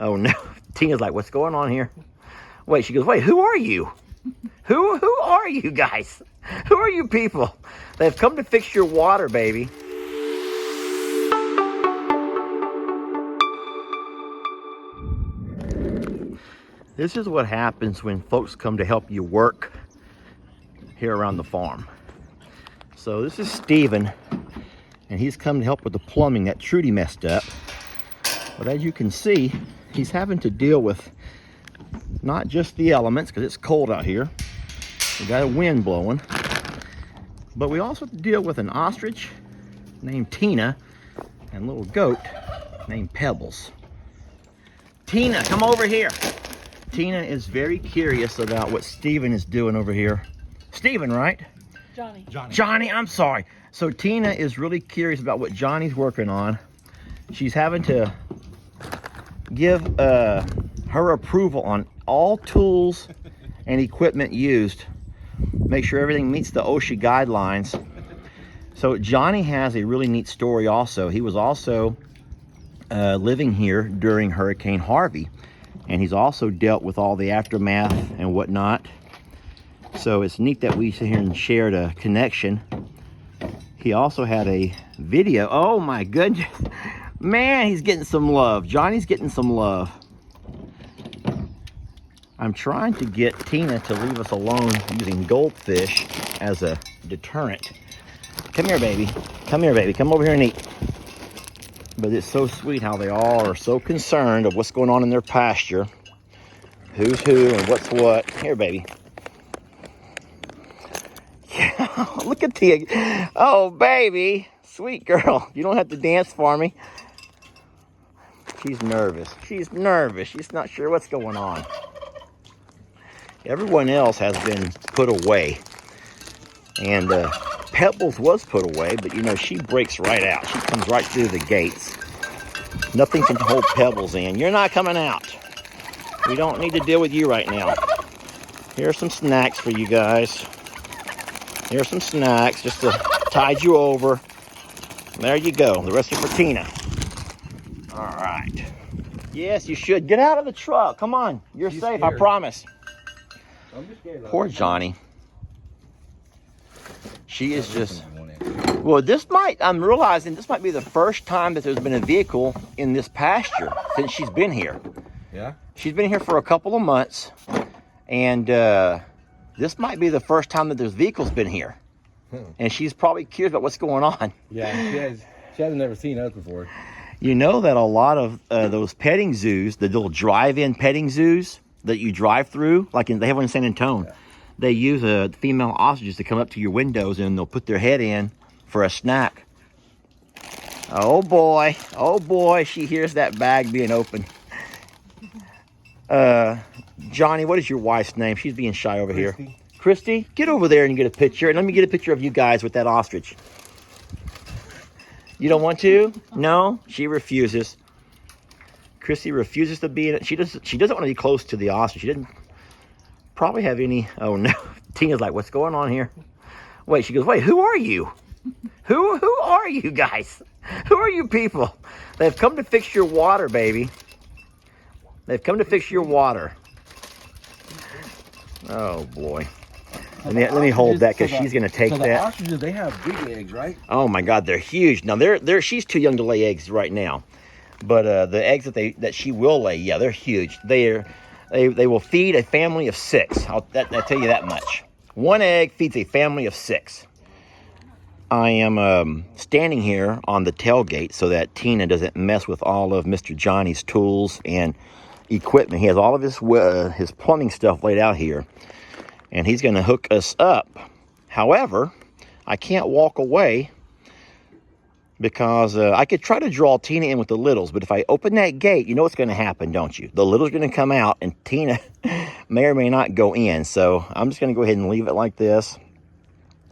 Oh no. Tina's like, what's going on here? Wait, she goes, wait, who are you? Who are you guys? Who are you people? They've come to fix your water, baby. This is what happens when folks come to help you work here around the farm. So this is Steven, and he's come to help with the plumbing that Trudy messed up. But as you can see, he's having to deal with not just the elements, because it's cold out here. We got a wind blowing. But we also have to deal with an ostrich named Tina and a little goat named Pebbles. Tina, come over here. Tina is very curious about what Steven is doing over here. Steven, right? Johnny, I'm sorry. So Tina is really curious about what Johnny's working on. She's having to give her approval on all tools and equipment used. Make sure everything meets the OSHA guidelines. So Johnny has a really neat story also. He was also living here during Hurricane Harvey. And he's also dealt with all the aftermath and whatnot. So it's neat that we sit here and shared a connection. He also had a video. Oh my goodness. Man, he's getting some love. Johnny's getting some love. I'm trying to get Tina to leave us alone using goldfish as a deterrent. Come here, baby. Come here, baby. Come over here and eat. But it's so sweet how they all are so concerned of what's going on in their pasture. Who's who and what's what. Here, baby. Yeah, look at the... Oh, baby. Sweet girl. You don't have to dance for me. She's nervous. She's nervous. She's not sure what's going on. Everyone else has been put away. And Pebbles was put away, but you know, she breaks right out. She comes right through the gates. Nothing can hold Pebbles in. You're not coming out. We don't need to deal with you right now. Here are some snacks for you guys. Here are some snacks just to tide you over. There you go. The rest are for Tina. All right. Yes, you should. Get out of the truck. Come on. You're safe, I promise. I'm just scared. Poor Johnny. She is just... Well, I'm realizing this might be the first time that there's been a vehicle in this pasture since she's been here. Yeah? She's been here for a couple of months, and this might be the first time that there's vehicles been here. And she's probably curious about what's going on. Yeah, she hasn't never seen us before. You know that a lot of those petting zoos, the little drive-in petting zoos that you drive through, they have one in San Antonio, yeah. They use female ostriches to come up to your windows and they'll put their head in for a snack. Oh boy, she hears that bag being open. Johnny, what is your wife's name? She's being shy over Christy. Here. Christy, get over there and get a picture. And let me get a picture of you guys with that ostrich. You don't want to? No? She refuses. Christy refuses to be in it. She doesn't want to be close to the ostrich. She didn't probably have any... Oh no. Tina's like, what's going on here? Wait, she goes, wait, who are you? Who are you guys? Who are you people? They've come to fix your water, baby. They've come to fix your water. Oh boy. Let me hold that because she's gonna take that. The ostriches, they have big eggs, right? Oh my God, they're huge. Now she's too young to lay eggs right now, but the eggs that she will lay, yeah, they're huge. They will feed a family of 6. I'll tell you that much. One egg feeds a family of 6. I am standing here on the tailgate so that Tina doesn't mess with all of Mr. Johnny's tools and equipment. He has all of his plumbing stuff laid out here, and he's going to hook us up. However, I can't walk away because I could try to draw Tina in with the littles, but if I open that gate, you know what's going to happen, don't you? The littles are going to come out, and Tina may or may not go in. So I'm just going to go ahead and leave it like this.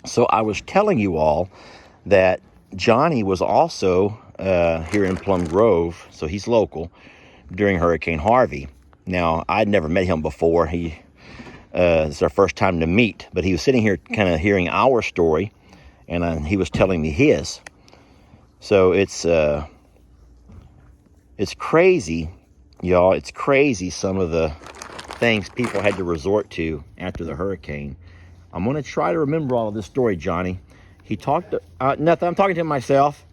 So I was telling you all that Johnny was also here in Plum Grove, so he's local, during Hurricane Harvey. Now, I'd never met him before. It's our first time to meet, but he was sitting here kind of hearing our story, and he was telling me his. So it's crazy Y'all, it's crazy some of the things people had to resort to after the hurricane. I'm going to try to remember all of this story, Johnny. He talked, nothing, I'm talking to myself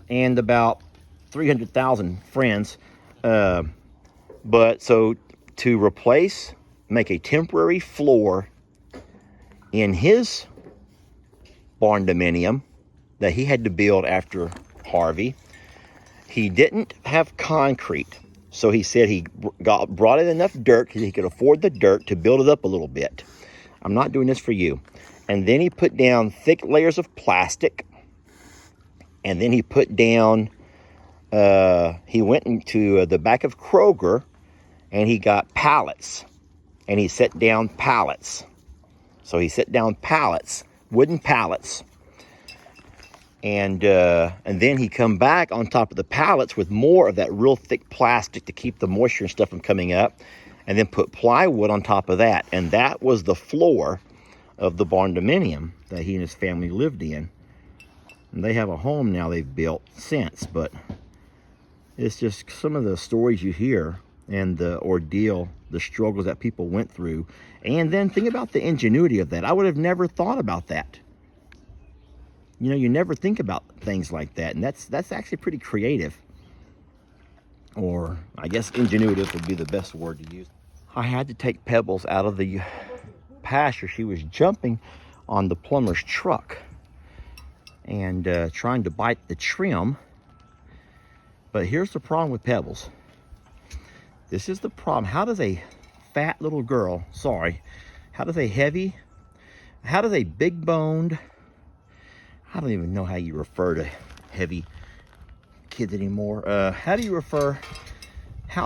and about 300,000 friends. But so to make a temporary floor in his barn dominium that he had to build after Harvey, he didn't have concrete. So he said he brought in enough dirt because he could afford the dirt to build it up a little bit. I'm not doing this for you. And then he put down thick layers of plastic. And then he put down, he went into the back of Kroger and he got pallets. And he set down pallets. So he set down pallets, wooden pallets. And then he come back on top of the pallets with more of that real thick plastic to keep the moisture and stuff from coming up, and then put plywood on top of that. And that was the floor of the barn dominium that he and his family lived in. And they have a home now they've built since, but it's just some of the stories you hear and the ordeal, the struggles that people went through. And then think about the ingenuity of that. I would have never thought about that. You know, you never think about things like that, and that's actually pretty creative. Or I guess ingenuitive would be the best word to use. I had to take Pebbles out of the pasture. She was jumping on the plumber's truck and trying to bite the trim. But here's the problem with Pebbles. This is the problem. How does a fat little girl, how does a big boned, I don't even know how you refer to heavy kids anymore. How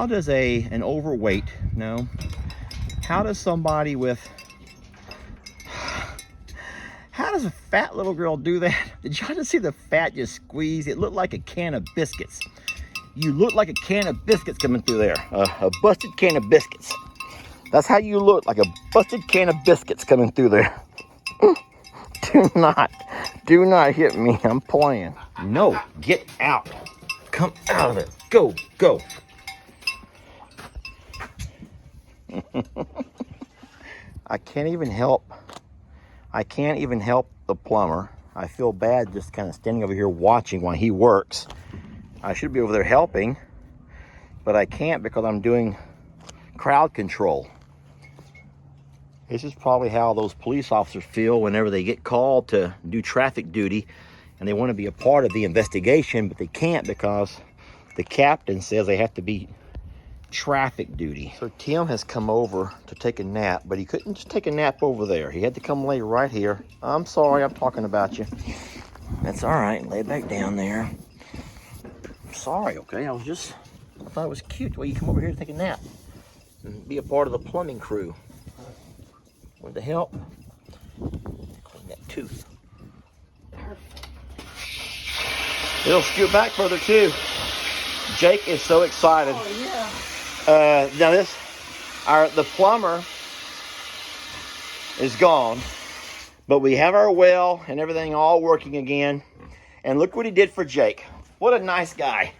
does an overweight, no, how does somebody with, how does a fat little girl do that? Did y'all just see the fat just squeeze? It looked like a can of biscuits. You look like a can of biscuits coming through there. A busted can of biscuits. That's how you look, like a busted can of biscuits coming through there. Do not hit me. I'm playing. No, get out. Come out of it. Go. I can't even help the plumber. I feel bad just kind of standing over here watching while he works. I should be over there helping, but I can't because I'm doing crowd control. This is probably how those police officers feel whenever they get called to do traffic duty and they want to be a part of the investigation, but they can't because the captain says they have to be traffic duty. So Tim has come over to take a nap, but he couldn't just take a nap over there. He had to come lay right here. I'm sorry, I'm talking about you. That's all right, lay back down there. I'm sorry, okay? I thought it was cute the way you come over here to take a nap and be a part of the plumbing crew. Want to help? Clean that tooth. It'll scoot back further too. Jake is so excited. Oh yeah. Now the plumber is gone, but we have our well and everything all working again. And look what he did for Jake. What a nice guy.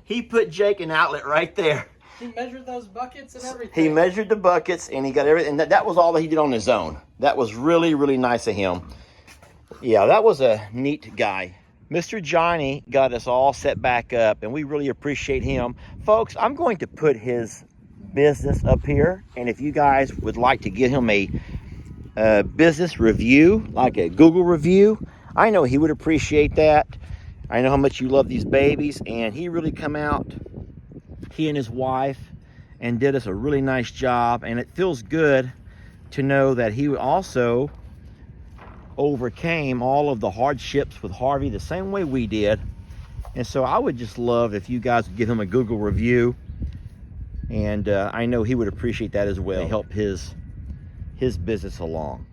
He put Jake an outlet right there. He measured those buckets and everything. He measured the buckets and he got everything. And that was all that he did on his own. That was really, really nice of him. Yeah, that was a neat guy. Mr. Johnny got us all set back up and we really appreciate him. Folks, I'm going to put his business up here. And if you guys would like to give him a business review, like a Google review, I know he would appreciate that. I know how much you love these babies, and he really come out, he and his wife, and did us a really nice job. And it feels good to know that he also overcame all of the hardships with Harvey the same way we did. And so I would just love if you guys would give him a Google review, and I know he would appreciate that as well. Help his business along.